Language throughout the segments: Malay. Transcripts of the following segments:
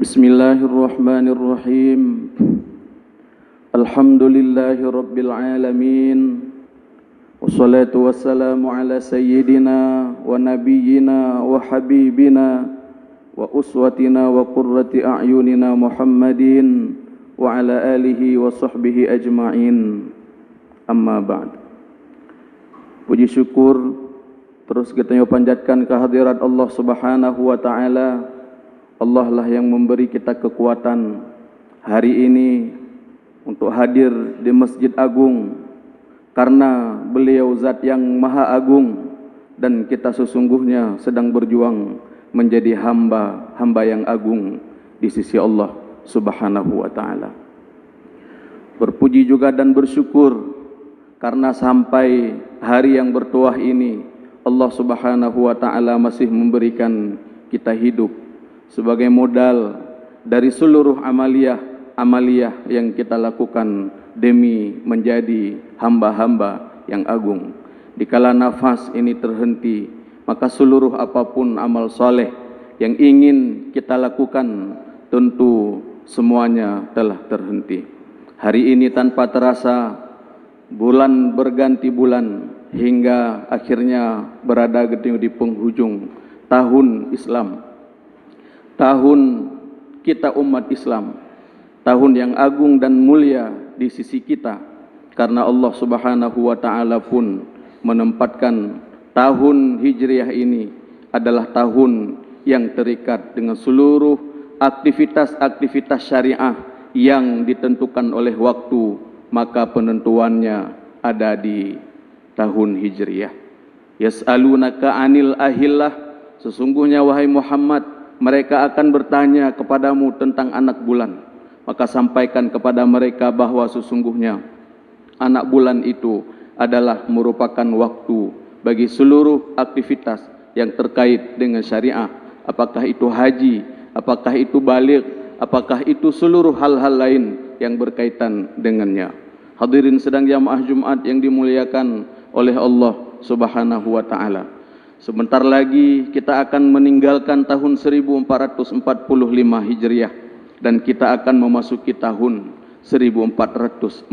Bismillahirrahmanirrahim. Alhamdulillahi rabbil alamin. Wassalatu wassalamu ala sayyidina wa nabiyyina wa habibina wa uswatina wa qurrati a'yunina Muhammadin wa ala alihi wa sahbihi ajma'in. Amma ba'd. Puji syukur terus kita panjatkan kehadirat Allah Subhanahu wa taala. Allah lah yang memberi kita kekuatan hari ini untuk hadir di Masjid Agung, karena beliau zat yang maha agung dan kita sesungguhnya sedang berjuang menjadi hamba yang agung di sisi Allah Subhanahu wa taala. Berpuji juga dan bersyukur karena sampai hari yang bertuah ini Allah Subhanahu wa taala masih memberikan kita hidup sebagai modal dari seluruh amaliyah yang kita lakukan demi menjadi hamba-hamba yang agung. Dikala nafas ini terhenti, maka seluruh apapun amal soleh yang ingin kita lakukan tentu semuanya telah terhenti. Hari ini tanpa terasa bulan berganti bulan hingga akhirnya berada di penghujung tahun Islam, tahun kita umat Islam, tahun yang agung dan mulia di sisi kita, karena Allah Subhanahu wa taala pun menempatkan tahun Hijriah ini adalah tahun yang terikat dengan seluruh aktivitas-aktivitas syariah yang ditentukan oleh waktu, maka penentuannya ada di tahun Hijriah. Yas'alunaka 'anil ahillah, sesungguhnya wahai Muhammad, mereka akan bertanya kepadamu tentang anak bulan. Maka sampaikan kepada mereka bahwa sesungguhnya anak bulan itu adalah merupakan waktu bagi seluruh aktivitas yang terkait dengan syariah. Apakah itu haji, apakah itu baligh, apakah itu seluruh hal-hal lain yang berkaitan dengannya. Hadirin sedang jamaah Jumat yang dimuliakan oleh Allah Subhanahu wa taala. Sebentar lagi kita akan meninggalkan tahun 1445 Hijriah dan kita akan memasuki tahun 1446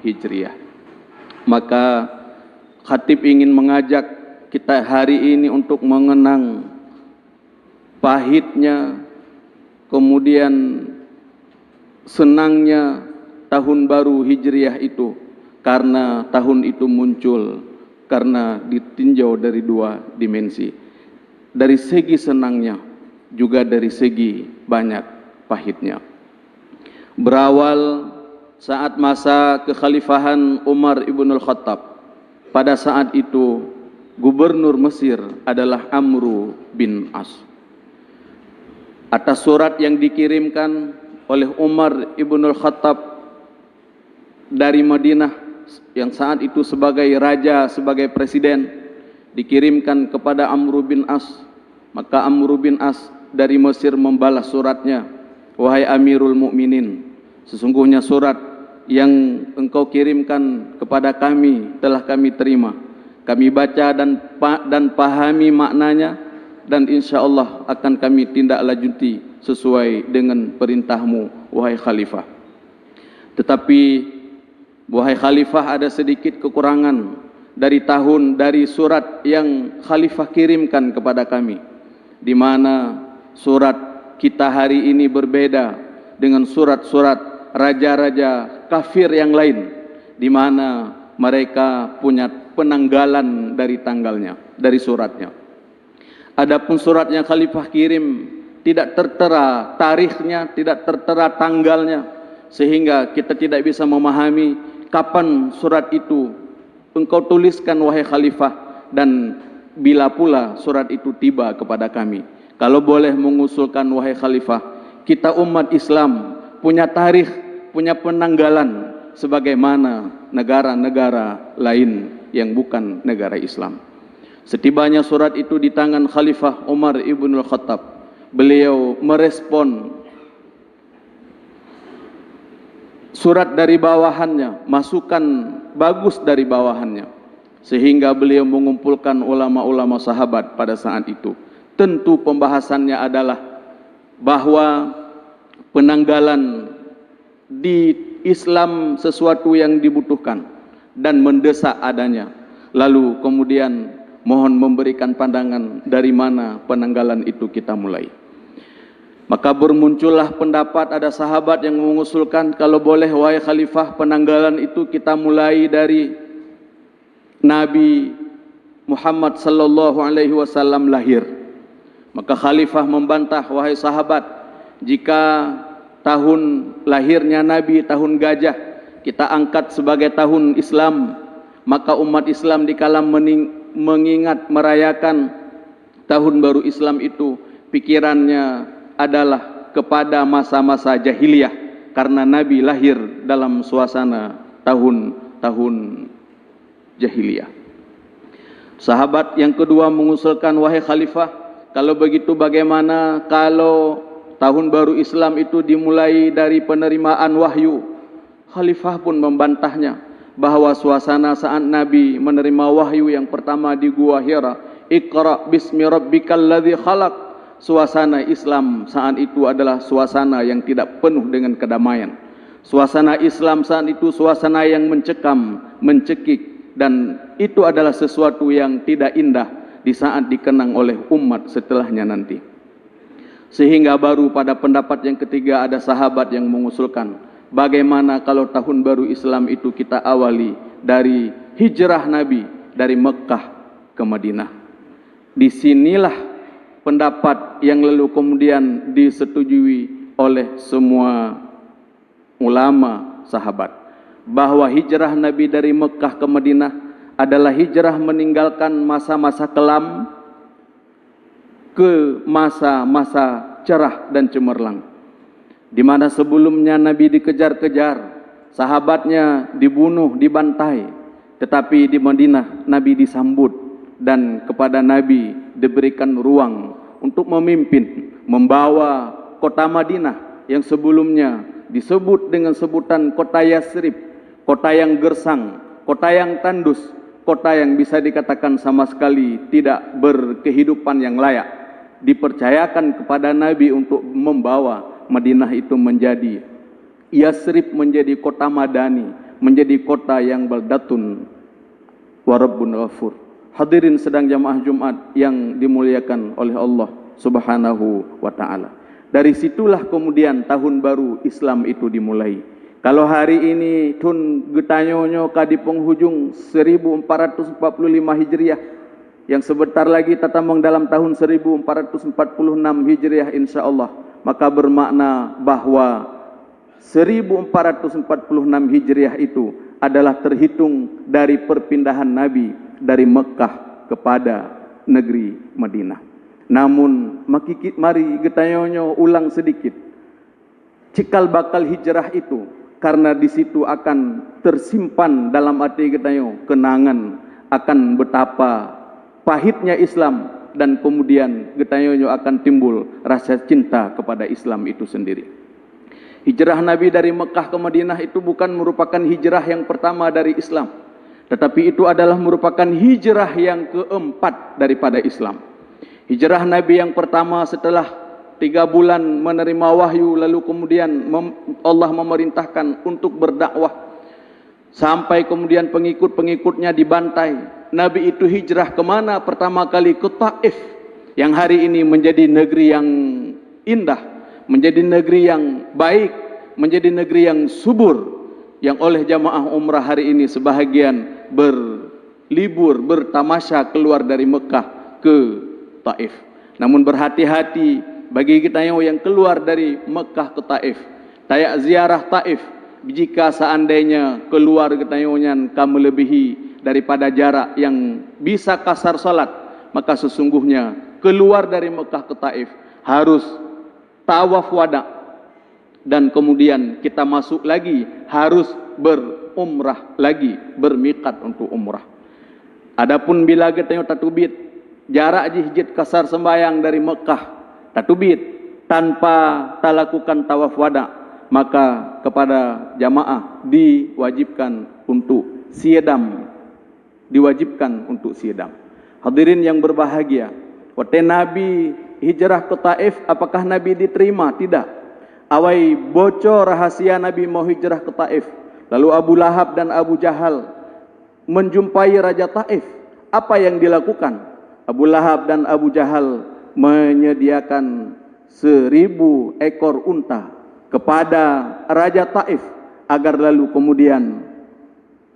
Hijriah. Maka khatib ingin mengajak kita hari ini untuk mengenang pahitnya, kemudian senangnya tahun baru Hijriah itu, karena tahun itu muncul karena ditinjau dari dua dimensi, dari segi senangnya juga dari segi banyak pahitnya. Berawal saat masa kekhalifahan Umar ibn al-Khattab. Pada saat itu gubernur Mesir adalah Amru bin As. Atas surat yang dikirimkan oleh Umar ibn al-Khattab dari Madinah, yang saat itu sebagai raja, sebagai presiden, dikirimkan kepada Amru bin As. Maka Amru bin As dari Mesir membalas suratnya, wahai Amirul Mukminin, sesungguhnya surat yang engkau kirimkan kepada kami telah kami terima, kami baca dan pahami maknanya, dan insya Allah akan kami tindak lanjuti sesuai dengan perintahmu wahai khalifah. Tetapi wahai khalifah, ada sedikit kekurangan dari surat yang khalifah kirimkan kepada kami, di mana surat kita hari ini berbeda dengan surat-surat raja-raja kafir yang lain, di mana mereka punya penanggalan dari tanggalnya, dari suratnya. Adapun surat yang khalifah kirim tidak tertera tarikhnya, tidak tertera tanggalnya, sehingga kita tidak bisa memahami kapan surat itu engkau tuliskan wahai khalifah, dan bila pula surat itu tiba kepada kami. Kalau boleh mengusulkan wahai khalifah, kita umat Islam punya tarikh, punya penanggalan sebagaimana negara-negara lain yang bukan negara Islam. Setibanya surat itu di tangan Khalifah Umar ibn al-Khattab, beliau merespon surat dari bawahannya, masukan bagus dari bawahannya, sehingga beliau mengumpulkan ulama-ulama sahabat pada saat itu. Tentu pembahasannya adalah bahwa penanggalan di Islam sesuatu yang dibutuhkan dan mendesak adanya. Lalu kemudian mohon memberikan pandangan dari mana penanggalan itu kita mulai. Maka bermuncullah pendapat, ada sahabat yang mengusulkan kalau boleh wahai khalifah, penanggalan itu kita mulai dari Nabi Muhammad sallallahu alaihi wasallam lahir. Maka khalifah membantah, wahai sahabat, jika tahun lahirnya Nabi tahun gajah kita angkat sebagai tahun Islam, maka umat Islam dikala mengingat merayakan tahun baru Islam itu pikirannya adalah kepada masa-masa jahiliyah, karena Nabi lahir dalam suasana tahun jahiliyah. Sahabat yang kedua mengusulkan, wahai khalifah, kalau begitu bagaimana kalau tahun baru Islam itu dimulai dari penerimaan wahyu? Khalifah pun membantahnya bahwa suasana saat Nabi menerima wahyu yang pertama di Gua Hira, Iqra bismi rabbikal ladzi khalaq, suasana Islam saat itu adalah suasana yang tidak penuh dengan kedamaian. Suasana Islam saat itu suasana yang mencekam, mencekik, dan itu adalah sesuatu yang tidak indah di saat dikenang oleh umat setelahnya nanti. Sehingga baru pada pendapat yang ketiga ada sahabat yang mengusulkan, bagaimana kalau tahun baru Islam itu kita awali dari hijrah Nabi dari Mekah ke Madinah. Disinilah pendapat yang lalu kemudian disetujui oleh semua ulama sahabat, bahwa hijrah Nabi dari Mekah ke Madinah adalah hijrah meninggalkan masa-masa kelam ke masa-masa cerah dan cemerlang, di mana sebelumnya Nabi dikejar-kejar, sahabatnya dibunuh, dibantai, tetapi di Madinah Nabi disambut dan kepada Nabi diberikan ruang untuk memimpin, membawa kota Madinah yang sebelumnya disebut dengan sebutan kota Yasrib, kota yang gersang, kota yang tandus, kota yang bisa dikatakan sama sekali tidak berkehidupan yang layak, dipercayakan kepada Nabi untuk membawa Madinah itu menjadi Yasrib, menjadi kota madani, menjadi kota yang baldatun wa rabbun ghafur. Hadirin sedang jamaah Jumat yang dimuliakan oleh Allah Subhanahu wa ta'ala. Dari situlah kemudian tahun baru Islam itu dimulai. Kalau hari ini tun getanyonyo ka di penghujung 1445 Hijriah, yang sebentar lagi tatamang dalam tahun 1446 Hijriah insyaallah, maka bermakna bahwa 1446 Hijriah itu adalah terhitung dari perpindahan Nabi dari Mekah kepada negeri Madinah. Namun mari getanyonyo ulang sedikit cikal bakal hijrah itu, karena di situ akan tersimpan dalam hati getanyo kenangan akan betapa pahitnya Islam, dan kemudian getanyonyo akan timbul rasa cinta kepada Islam itu sendiri. Hijrah Nabi dari Mekah ke Madinah itu bukan merupakan hijrah yang pertama dari Islam, tetapi itu adalah merupakan hijrah yang keempat daripada Islam. Hijrah Nabi yang pertama setelah 3 bulan menerima wahyu, lalu kemudian Allah memerintahkan untuk berdakwah, sampai kemudian pengikut-pengikutnya dibantai. Nabi itu hijrah kemana? Pertama kali ke Taif, yang hari ini menjadi negeri yang indah, menjadi negeri yang baik, menjadi negeri yang subur, yang oleh jamaah umrah hari ini sebahagian berlibur, bertamasya keluar dari Mekah ke Taif. Namun berhati-hati bagi kita yang keluar dari Mekah ke Taif, tayak ziarah Taif, jika seandainya keluar kita kamu melebihi daripada jarak yang bisa kasar salat, maka sesungguhnya keluar dari Mekah ke Taif harus tawaf wada, dan kemudian kita masuk lagi harus berumrah lagi, bermiqat untuk umrah. Adapun bila kita tatubit jarak jihjid kasar sembayang dari Mekah, tatubit tanpa tak lakukan tawaf wada, maka kepada jamaah diwajibkan untuk siedam, diwajibkan untuk siedam. Hadirin yang berbahagia, waktu Nabi hijrah ke Taif, apakah Nabi diterima? Tidak. Awai bocor rahasia Nabi mau hijrah ke Taif. Lalu Abu Lahab dan Abu Jahal menjumpai Raja Taif. Apa yang dilakukan? Abu Lahab dan Abu Jahal menyediakan 1000 ekor unta kepada Raja Taif agar lalu kemudian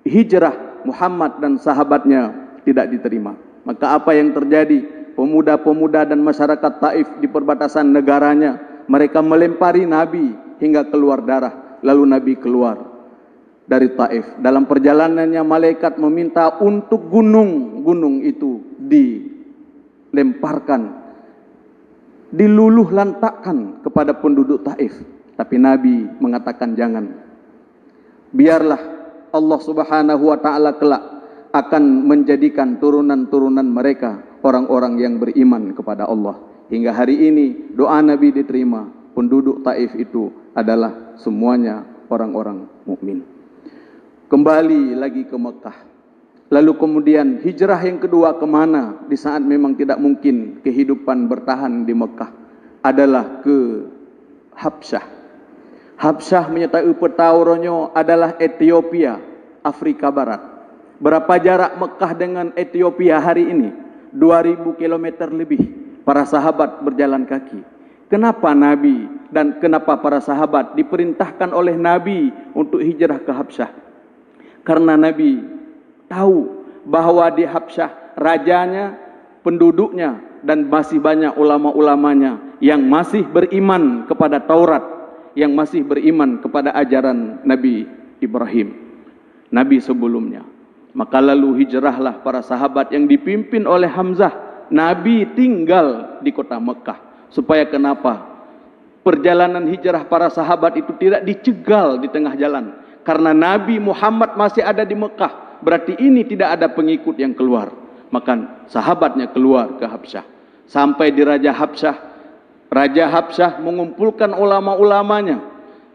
hijrah Muhammad dan sahabatnya tidak diterima. Maka apa yang terjadi? Pemuda-pemuda dan masyarakat Taif di perbatasan negaranya, mereka melempari Nabi hingga keluar darah. Lalu Nabi keluar dari Taif. Dalam perjalanannya malaikat meminta untuk gunung itu dilemparkan, diluluh lantakkan kepada penduduk Taif. Tapi Nabi mengatakan jangan. Biarlah Allah Subhanahu wa taala kelak akan menjadikan turunan-turunan mereka orang-orang yang beriman kepada Allah. Hingga hari ini doa Nabi diterima. Penduduk Taif itu adalah semuanya orang-orang mukmin. Kembali lagi ke Mekah. Lalu kemudian hijrah yang kedua kemana? Di saat memang tidak mungkin kehidupan bertahan di Mekah adalah ke Habsyah. Habsyah menyertai petauronyo adalah Ethiopia, Afrika Barat. Berapa jarak Mekah dengan Ethiopia hari ini? 2000 km lebih. Para sahabat berjalan kaki. Kenapa Nabi dan kenapa para sahabat diperintahkan oleh Nabi untuk hijrah ke Habsyah? Karena Nabi tahu bahwa di Habsyah rajanya, penduduknya, dan masih banyak ulama-ulamanya yang masih beriman kepada Taurat, yang masih beriman kepada ajaran Nabi Ibrahim, Nabi sebelumnya. Maka lalu hijrahlah para sahabat yang dipimpin oleh Hamzah. Nabi tinggal di kota Mekah. Supaya kenapa? Perjalanan hijrah para sahabat itu tidak dicegal di tengah jalan. Karena Nabi Muhammad masih ada di Mekah. Berarti ini tidak ada pengikut yang keluar. Maka sahabatnya keluar ke Habsyah. Sampai di Raja Habsyah. Raja Habsyah mengumpulkan ulama-ulamanya.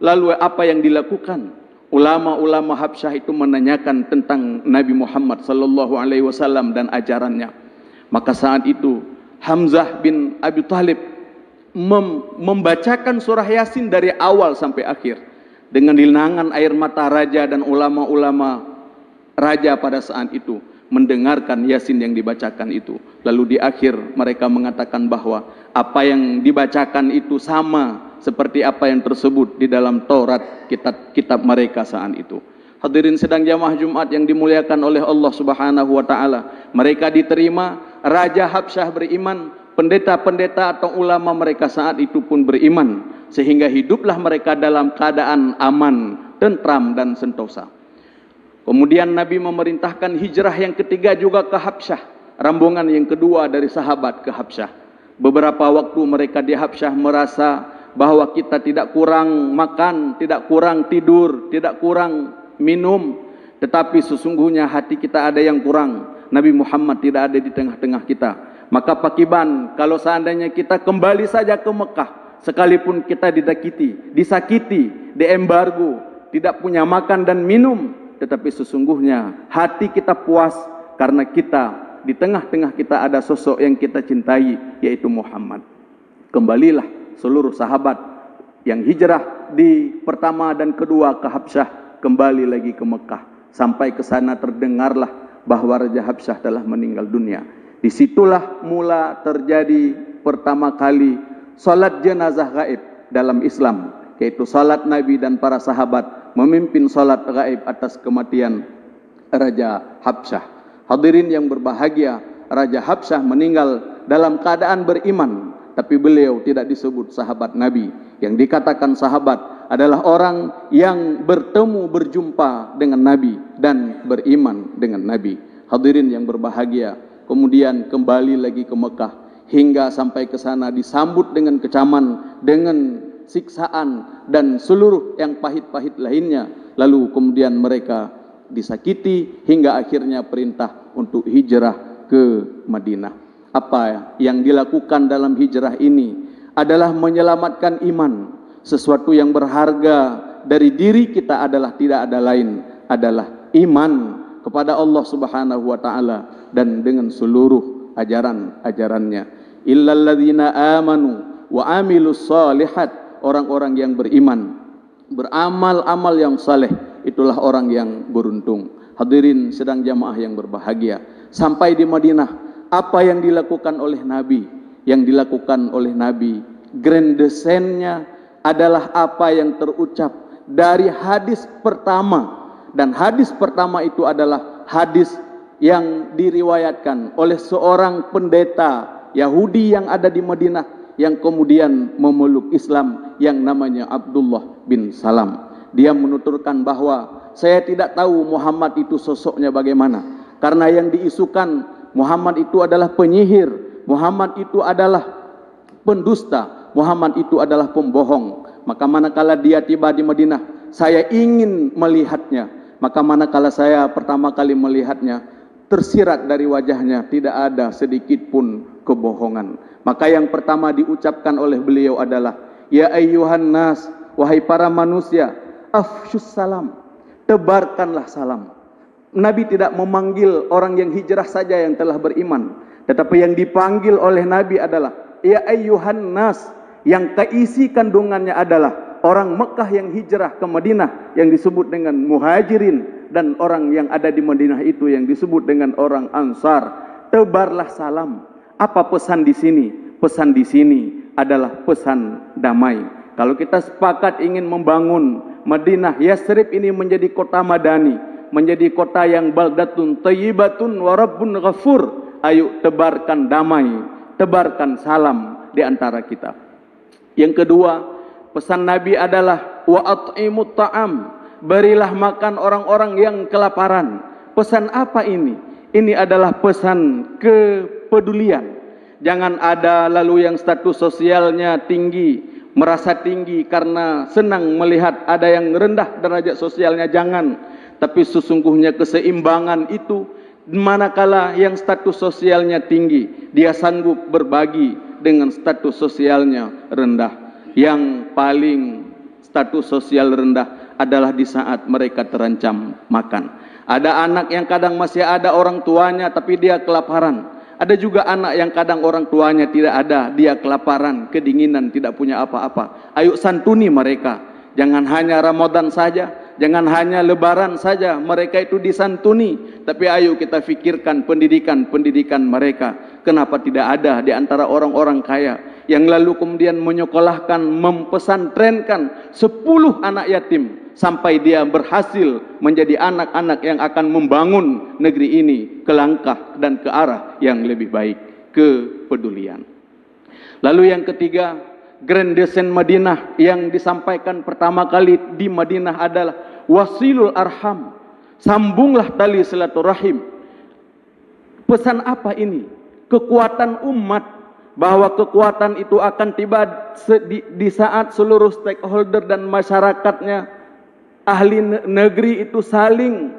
Lalu apa yang dilakukan? Ulama-ulama Habsyah itu menanyakan tentang Nabi Muhammad sallallahu alaihi wasallam dan ajarannya. Maka saat itu Hamzah bin Abi Thalib membacakan surah Yasin dari awal sampai akhir dengan linangan air mata raja dan ulama-ulama raja pada saat itu mendengarkan Yasin yang dibacakan itu. Lalu di akhir mereka mengatakan bahwa apa yang dibacakan itu sama seperti apa yang tersebut di dalam Taurat, kitab mereka saat itu. Hadirin sedang jamaah Jumat yang dimuliakan oleh Allah Subhanahu wa taala. Mereka diterima, Raja Habsyah beriman, pendeta-pendeta atau ulama mereka saat itu pun beriman, sehingga hiduplah mereka dalam keadaan aman, tentram dan sentosa. Kemudian Nabi memerintahkan hijrah yang ketiga juga ke Habsyah, rombongan yang kedua dari sahabat ke Habsyah. Beberapa waktu mereka di Habsyah merasa bahwa kita tidak kurang makan, tidak kurang tidur, tidak kurang minum, tetapi sesungguhnya hati kita ada yang kurang. Nabi Muhammad tidak ada di tengah-tengah kita. Maka Pakiban, kalau seandainya kita kembali saja ke Mekah, sekalipun kita disakiti, diembargo, tidak punya makan dan minum, tetapi sesungguhnya hati kita puas karena kita di tengah-tengah kita ada sosok yang kita cintai, yaitu Muhammad. Kembalilah seluruh sahabat yang hijrah di pertama dan kedua ke Habsyah kembali lagi ke Mekah. Sampai ke sana terdengarlah bahwa Raja Habsyah telah meninggal dunia. Disitulah mula terjadi pertama kali salat jenazah gaib dalam Islam, yaitu salat Nabi dan para sahabat memimpin salat gaib atas kematian Raja Habsyah. Hadirin yang berbahagia, Raja Habsyah meninggal dalam keadaan beriman, tapi beliau tidak disebut sahabat Nabi. Yang dikatakan sahabat adalah orang yang berjumpa dengan Nabi dan beriman dengan Nabi. Hadirin yang berbahagia, kemudian kembali lagi ke Mekah hingga sampai ke sana disambut dengan kecaman, dengan siksaan dan seluruh yang pahit-pahit lainnya. Lalu kemudian mereka disakiti hingga akhirnya perintah untuk hijrah ke Madinah. Apa yang dilakukan dalam hijrah ini adalah menyelamatkan iman. Sesuatu yang berharga dari diri kita adalah tidak ada lain, adalah iman kepada Allah Subhanahu wa taala dan dengan seluruh ajaran-ajarannya. illal ladzina amanu wa amilus solihat, orang-orang yang beriman, beramal-amal yang saleh, itulah orang yang beruntung. Hadirin sedang jamaah yang berbahagia, sampai di Madinah, apa yang dilakukan oleh Nabi? Yang dilakukan oleh Nabi, grand desainnya adalah apa yang terucap dari hadis pertama. Dan hadis pertama itu adalah hadis yang diriwayatkan oleh seorang pendeta Yahudi yang ada di Madinah, yang kemudian memeluk Islam, yang namanya Abdullah bin Salam. Dia menuturkan bahwa saya tidak tahu Muhammad itu sosoknya bagaimana, karena yang diisukan Muhammad itu adalah penyihir, Muhammad itu adalah pendusta, Muhammad itu adalah pembohong. Maka manakala dia tiba di Madinah, saya ingin melihatnya. Maka manakala saya pertama kali melihatnya, tersirat dari wajahnya tidak ada sedikit pun kebohongan. Maka yang pertama diucapkan oleh beliau adalah, ya ayyuhan nas, wahai para manusia, afsyus salam, tebarkanlah salam. Nabi tidak memanggil orang yang hijrah saja yang telah beriman, tetapi yang dipanggil oleh Nabi adalah ya ayyuhan nas, yang keisi kandungannya adalah orang Mekah yang hijrah ke Madinah yang disebut dengan muhajirin, dan orang yang ada di Madinah itu yang disebut dengan orang Ansar. Tebarlah salam. Apa pesan di sini? Pesan di sini adalah pesan damai. Kalau kita sepakat ingin membangun Madinah Yasrib ini menjadi kota madani, menjadi kota yang baldatun thayyibatun wa rabbun ghafur, ayo tebarkan damai, tebarkan salam di antara kita. Yang kedua, pesan Nabi adalah wa at'imut ta'am, berilah makan orang-orang yang kelaparan. Pesan apa ini? Ini adalah pesan kepedulian. Jangan ada lalu yang status sosialnya tinggi, merasa tinggi karena senang melihat ada yang rendah derajat sosialnya, jangan. Tapi sesungguhnya keseimbangan itu, manakala yang status sosialnya tinggi, dia sanggup berbagi dengan status sosialnya rendah. Yang paling status sosial rendah adalah di saat mereka terancam makan. Ada anak yang kadang masih ada orang tuanya tapi dia kelaparan. Ada juga anak yang kadang orang tuanya tidak ada, dia kelaparan, kedinginan, tidak punya apa-apa. Ayo santuni mereka. Jangan hanya Ramadan saja, jangan hanya Lebaran saja mereka itu disantuni, tapi ayo kita fikirkan pendidikan mereka. Kenapa tidak ada di antara orang-orang kaya yang lalu kemudian menyekolahkan, mempesantrenkan 10 anak yatim sampai dia berhasil menjadi anak-anak yang akan membangun negeri ini ke langkah dan ke arah yang lebih baik, kepedulian. Lalu yang ketiga, grand desain Madinah yang disampaikan pertama kali di Madinah adalah wasilul arham, sambunglah tali silaturahim. Pesan apa ini? Kekuatan umat, bahwa kekuatan itu akan tiba di saat seluruh stakeholder dan masyarakatnya, ahli negeri itu saling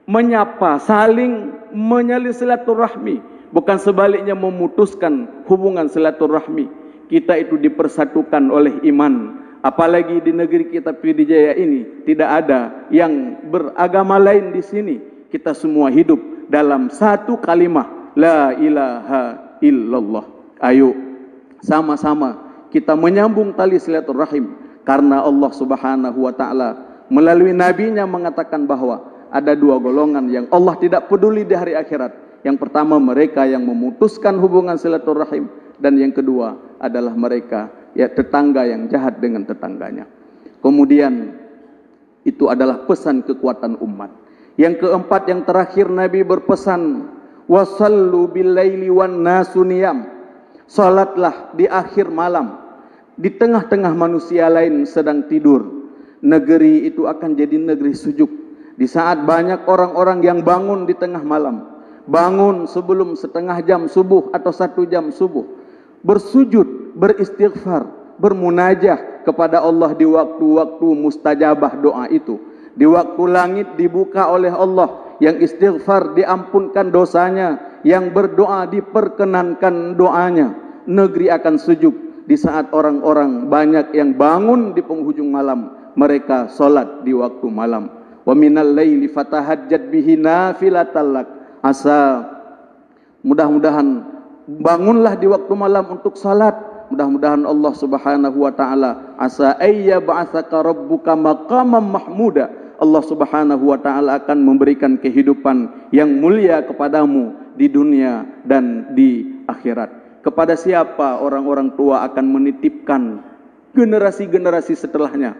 menyapa, saling menyalin silaturahmi, bukan sebaliknya memutuskan hubungan silaturahmi. Kita itu dipersatukan oleh iman. Apalagi di negeri kita Pidijaya ini tidak ada yang beragama lain di sini. Kita semua hidup dalam satu kalimat, la ilaha illallah. Ayo sama-sama kita menyambung tali silaturahim, karena Allah Subhanahu wa taala melalui nabinya mengatakan bahwa ada 2 golongan yang Allah tidak peduli di hari akhirat. Yang pertama mereka yang memutuskan hubungan silaturahim, dan yang kedua adalah mereka ya tetangga yang jahat dengan tetangganya. Kemudian itu adalah pesan kekuatan umat. Yang keempat, yang terakhir, Nabi berpesan wasallu billaili wan nasu niyam, salatlah di akhir malam, di tengah-tengah manusia lain sedang tidur. Negeri itu akan jadi negeri sujud di saat banyak orang-orang yang bangun di tengah malam, bangun sebelum setengah jam subuh atau 1 jam subuh, bersujud, beristighfar, bermunajah kepada Allah di waktu-waktu mustajabah doa itu, di waktu langit dibuka oleh Allah, yang istighfar diampunkan dosanya, yang berdoa diperkenankan doanya. Negeri akan sujud di saat orang-orang banyak yang bangun di penghujung malam, mereka solat di waktu malam. Wa minal laili fatahajjat bihi nafilatan lak, asa mudah-mudahan bangunlah di waktu malam untuk salat. Mudah-mudahan Allah Subhanahu wa taala asa ayya ba'atsaka rabbuka maqaman mahmuda. Allah Subhanahu wa taala akan memberikan kehidupan yang mulia kepadamu di dunia dan di akhirat. Kepada siapa orang-orang tua akan menitipkan generasi-generasi setelahnya?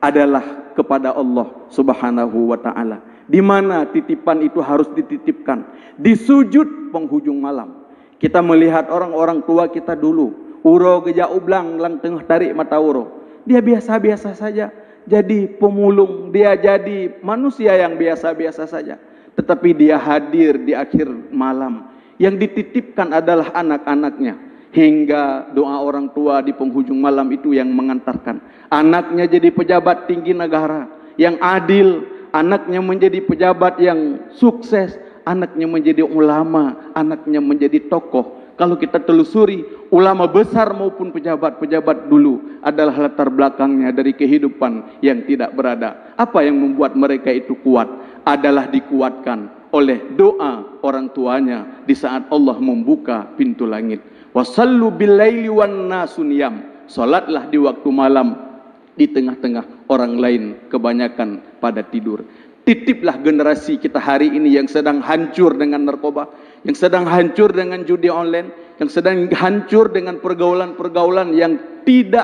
Adalah kepada Allah Subhanahu wa taala. Di mana titipan itu harus dititipkan? Di sujud penghujung malam. Kita melihat orang-orang tua kita dulu, uro geja ublang lang tengah tarik mata uro. Dia biasa-biasa saja. Jadi pemulung, dia jadi manusia yang biasa-biasa saja. Tetapi dia hadir di akhir malam. Yang dititipkan adalah anak-anaknya. Hingga doa orang tua di penghujung malam itu yang mengantarkan. Anaknya jadi pejabat tinggi negara yang adil. Anaknya menjadi pejabat yang sukses. Anaknya menjadi ulama. Anaknya menjadi tokoh. Kalau kita telusuri, ulama besar maupun pejabat-pejabat dulu adalah latar belakangnya dari kehidupan yang tidak berada. Apa yang membuat mereka itu kuat? Adalah dikuatkan oleh doa orang tuanya di saat Allah membuka pintu langit. Wasallu billaili wan nasu niyam. Salatlah di waktu malam di tengah-tengah orang lain kebanyakan pada tidur. Titiplah generasi kita hari ini yang sedang hancur dengan narkoba, yang sedang hancur dengan judi online, yang sedang hancur dengan pergaulan-pergaulan yang tidak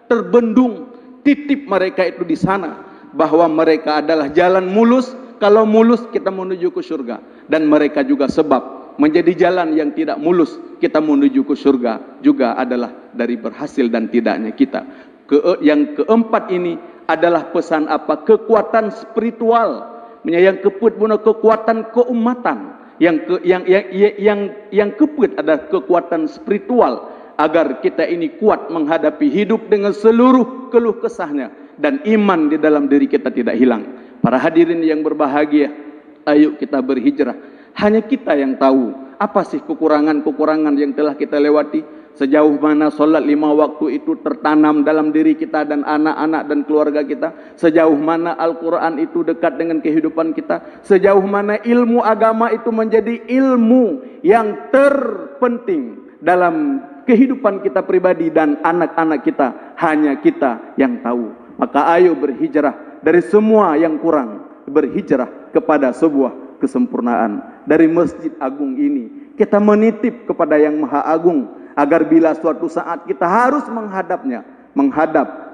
terbendung. Titip mereka itu di sana, bahwa mereka adalah jalan mulus. Kalau mulus kita menuju ke surga, dan mereka juga sebab menjadi jalan yang tidak mulus kita menuju ke surga juga adalah dari berhasil dan tidaknya kita. Yang keempat ini adalah pesan apa? Kekuatan spiritual. Yang keput punya kekuatan keumatan. Yang keput adalah kekuatan spiritual agar kita ini kuat menghadapi hidup dengan seluruh keluh kesahnya dan iman di dalam diri kita tidak hilang. Para hadirin yang berbahagia, ayo kita berhijrah. Hanya kita yang tahu apa sih kekurangan-kekurangan yang telah kita lewati. Sejauh mana solat 5 waktu itu tertanam dalam diri kita dan anak-anak dan keluarga kita. Sejauh mana Al-Quran itu dekat dengan kehidupan kita. Sejauh mana ilmu agama itu menjadi ilmu yang terpenting dalam kehidupan kita pribadi dan anak-anak kita. Hanya kita yang tahu. Maka ayo berhijrah dari semua yang kurang. Berhijrah kepada sebuah kesempurnaan. Dari Masjid Agung ini kita menitip kepada Yang Maha Agung, agar bila suatu saat kita harus menghadap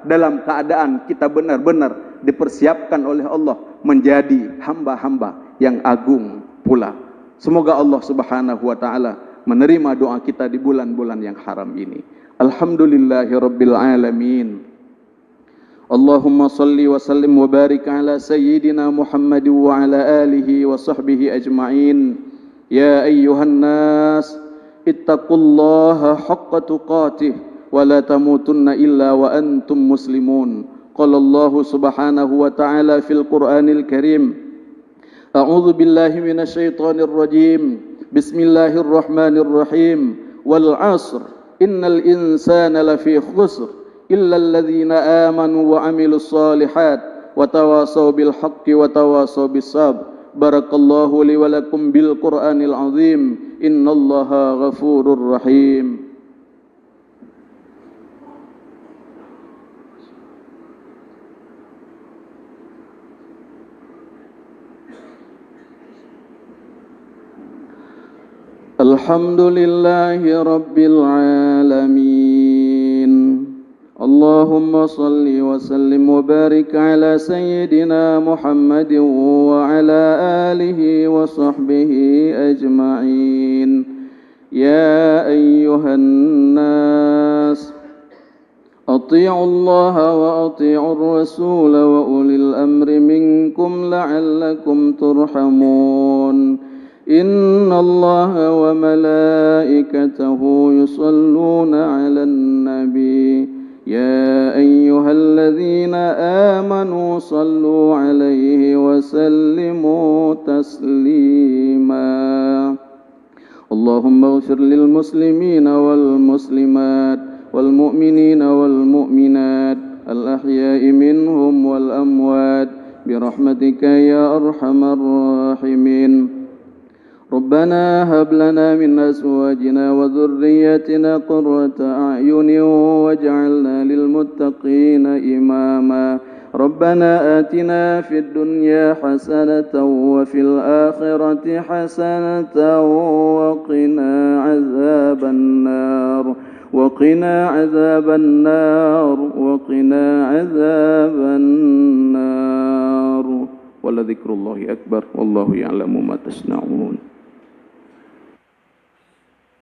dalam keadaan kita benar-benar dipersiapkan oleh Allah menjadi hamba-hamba yang agung pula. Semoga Allah Subhanahu wa taala menerima doa kita di bulan-bulan yang haram ini. Alhamdulillahirabbil alamin. Allahumma salli wa sallim wa barik ala sayyidina Muhammad wa ala alihi wa sahbihi ajma'in. Ya ayyuhan nas, ittaqullaha haqqa tuqatih wa la tamutunna illa wa antum muslimun. Qala Allah subhanahu wa ta'ala fil Qur'anil Karim, a'udzu billahi minasy syaithanir rajim. Bismillahirrahmanirrahim. Wal 'ashr innal insana lafi khusr illa alladhina amanu wa 'amilus shalihat wa tawasaw bil haqqi wa tawasaw bis sabr. Barakallahu li wa lakum bil Qur'anil azim. Innallaha ghafurur rahim. Alhamdulillahi rabbil alamin. Allahumma salli wa sallim wa barik ala sayyidina Muhammadin wa ala alihi wa sahbihi ajma'in. Ya ayyuhan nas, ati'u Allah wa ati'u ar-rasul wa ulil amri minkum la'allakum turhamun. Inna Allah wa malaikatahu yusalluna 'alan nabi. يا أيها الذين آمنوا صلوا عليه وسلموا تسليما. اللهم اغفر للمسلمين والمسلمات والمؤمنين والمؤمنات الأحياء منهم والأموات برحمتك يا أرحم الراحمين. ربنا هب لنا من أزواجنا وذرياتنا قرة أعين واجعلنا للمتقين إماما ربنا آتنا في الدنيا حسنة وفي الآخرة حسنة وقنا عذاب النار وقنا عذاب النار وقنا عذاب النار ولذكر الله أكبر والله يعلم ما تصنعون